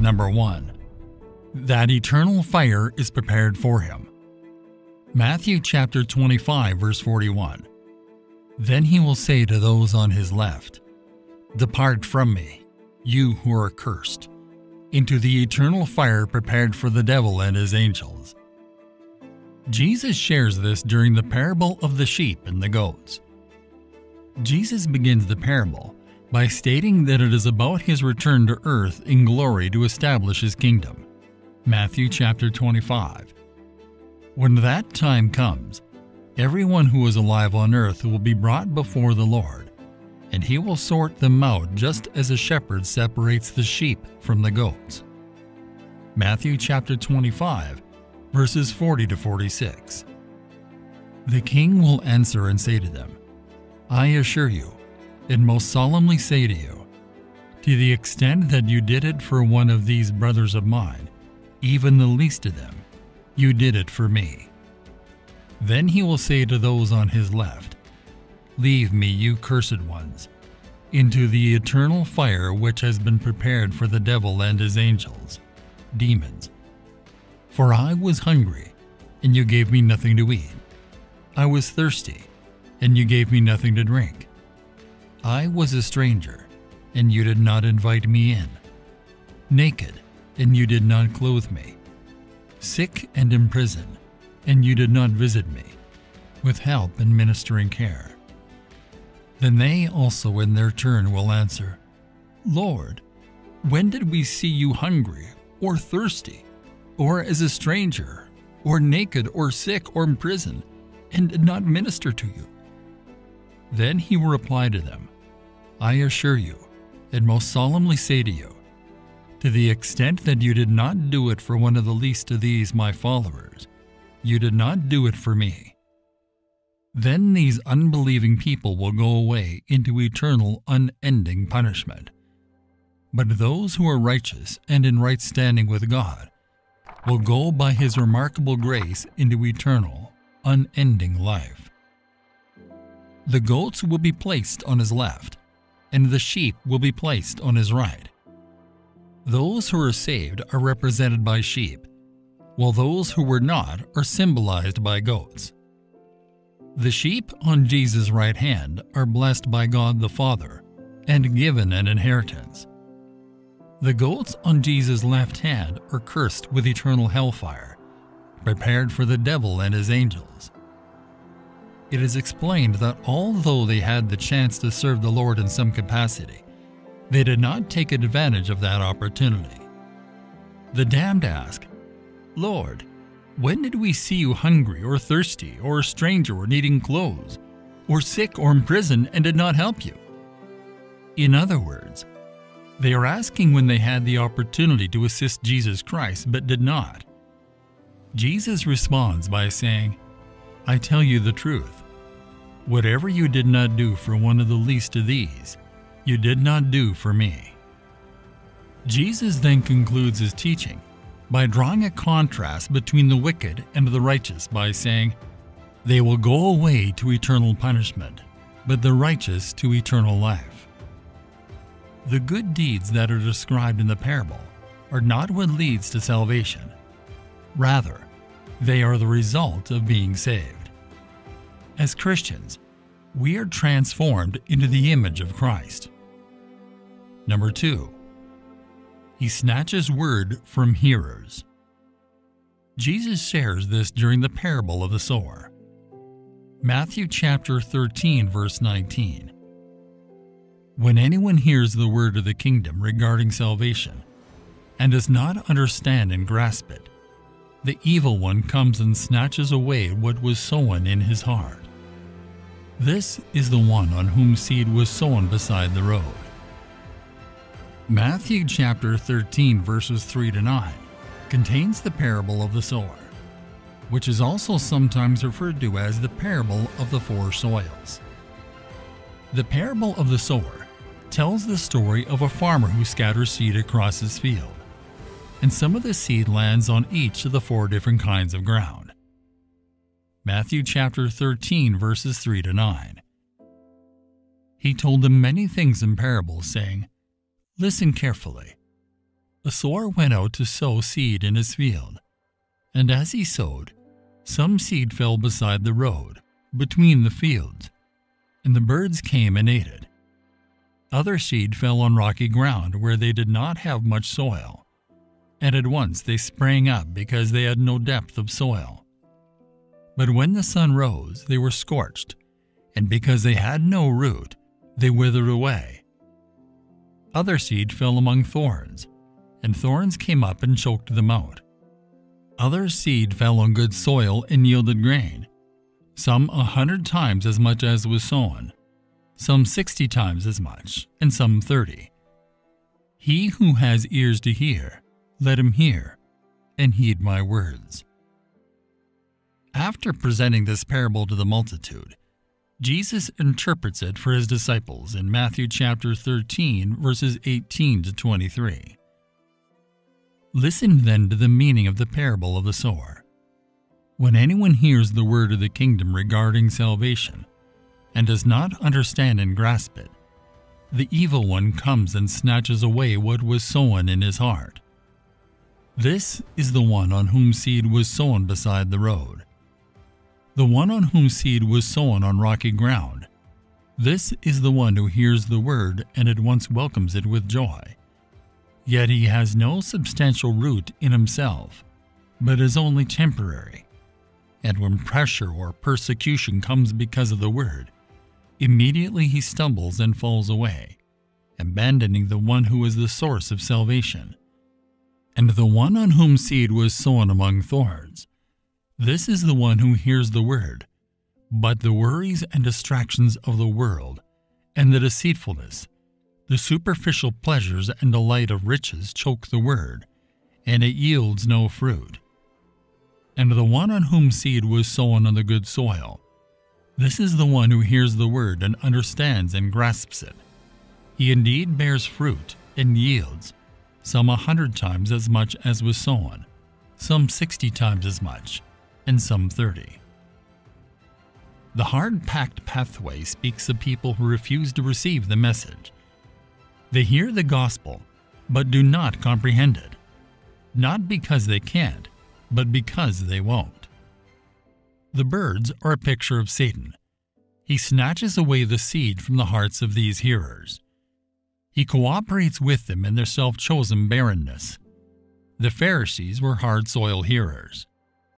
Number 1. That eternal fire is prepared for him. Matthew chapter 25, verse 41. Then he will say to those on his left, "Depart from me, you who are cursed, into the eternal fire prepared for the devil and his angels." Jesus shares this during the parable of the sheep and the goats. Jesus begins the parable by stating that it is about his return to earth in glory to establish his kingdom. Matthew chapter 25. When that time comes, everyone who is alive on earth will be brought before the Lord, and he will sort them out just as a shepherd separates the sheep from the goats. Matthew chapter 25, verses 40 to 46. The king will answer and say to them, "I assure you, and most solemnly say to you, to the extent that you did it for one of these brothers of mine, even the least of them, you did it for me." Then he will say to those on his left, "Leave me, you cursed ones, into the eternal fire which has been prepared for the devil and his angels, demons. For I was hungry, and you gave me nothing to eat. I was thirsty, and you gave me nothing to drink. I was a stranger, and you did not invite me in. Naked, and you did not clothe me. Sick and in prison, and you did not visit me, with help and ministering care." Then they also in their turn will answer, "Lord, when did we see you hungry, or thirsty, or as a stranger, or naked, or sick, or in prison, and did not minister to you?" Then he will reply to them, "I assure you, and most solemnly say to you, to the extent that you did not do it for one of the least of these my followers, you did not do it for me." Then these unbelieving people will go away into eternal, unending punishment. But those who are righteous and in right standing with God will go by his remarkable grace into eternal, unending life. The goats will be placed on his left, and the sheep will be placed on his right. Those who are saved are represented by sheep, while those who were not are symbolized by goats. The sheep on Jesus' right hand are blessed by God the Father and given an inheritance. The goats on Jesus' left hand are cursed with eternal hellfire, prepared for the devil and his angels. It is explained that although they had the chance to serve the Lord in some capacity, they did not take advantage of that opportunity. The damned ask, "Lord, when did we see you hungry or thirsty or a stranger or needing clothes, or sick or in prison and did not help you?" In other words, they are asking when they had the opportunity to assist Jesus Christ but did not. Jesus responds by saying, "I tell you the truth. Whatever you did not do for one of the least of these, you did not do for me." Jesus then concludes his teaching by drawing a contrast between the wicked and the righteous by saying, "They will go away to eternal punishment, but the righteous to eternal life." The good deeds that are described in the parable are not what leads to salvation. Rather, they are the result of being saved. As Christians, we are transformed into the image of Christ. Number 2. He snatches word from hearers. Jesus shares this during the parable of the sower. Matthew chapter 13, verse 19. When anyone hears the word of the kingdom regarding salvation and does not understand and grasp it, the evil one comes and snatches away what was sown in his heart. This is the one on whom seed was sown beside the road. Matthew chapter 13, verses 3 to 9 contains the parable of the sower, which is also sometimes referred to as the parable of the four soils. The parable of the sower tells the story of a farmer who scatters seed across his field, and some of the seed lands on each of the four different kinds of ground. Matthew chapter 13, verses 3 to 9. He told them many things in parables, saying, "Listen carefully. A sower went out to sow seed in his field, and as he sowed, some seed fell beside the road, between the fields, and the birds came and ate it. Other seed fell on rocky ground where they did not have much soil, and at once they sprang up because they had no depth of soil. But when the sun rose, they were scorched, and because they had no root, they withered away. Other seed fell among thorns, and thorns came up and choked them out. Other seed fell on good soil and yielded grain, some 100 times as much as was sown, some 60 times as much, and some 30. He who has ears to hear, let him hear, and heed my words. After presenting this parable to the multitude, Jesus interprets it for his disciples in Matthew chapter 13, verses 18 to 23. Listen then to the meaning of the parable of the sower. When anyone hears the word of the kingdom regarding salvation, and does not understand and grasp it, the evil one comes and snatches away what was sown in his heart. This is the one on whom seed was sown beside the road. The one on whom seed was sown on rocky ground. This is the one who hears the word and at once welcomes it with joy. Yet he has no substantial root in himself, but is only temporary. And when pressure or persecution comes because of the word, immediately he stumbles and falls away, abandoning the one who is the source of salvation. And the one on whom seed was sown among thorns, this is the one who hears the word, but the worries and distractions of the world, and the deceitfulness, the superficial pleasures and delight of riches choke the word, and it yields no fruit. And the one on whom seed was sown on the good soil, this is the one who hears the word and understands and grasps it. He indeed bears fruit and yields, some 100 times as much as was sown, some 60 times as much, and some 30. The hard-packed pathway speaks of people who refuse to receive the message. They hear the gospel, but do not comprehend it, not because they can't, but because they won't. The birds are a picture of Satan. He snatches away the seed from the hearts of these hearers. He cooperates with them in their self-chosen barrenness. The Pharisees were hard soil hearers.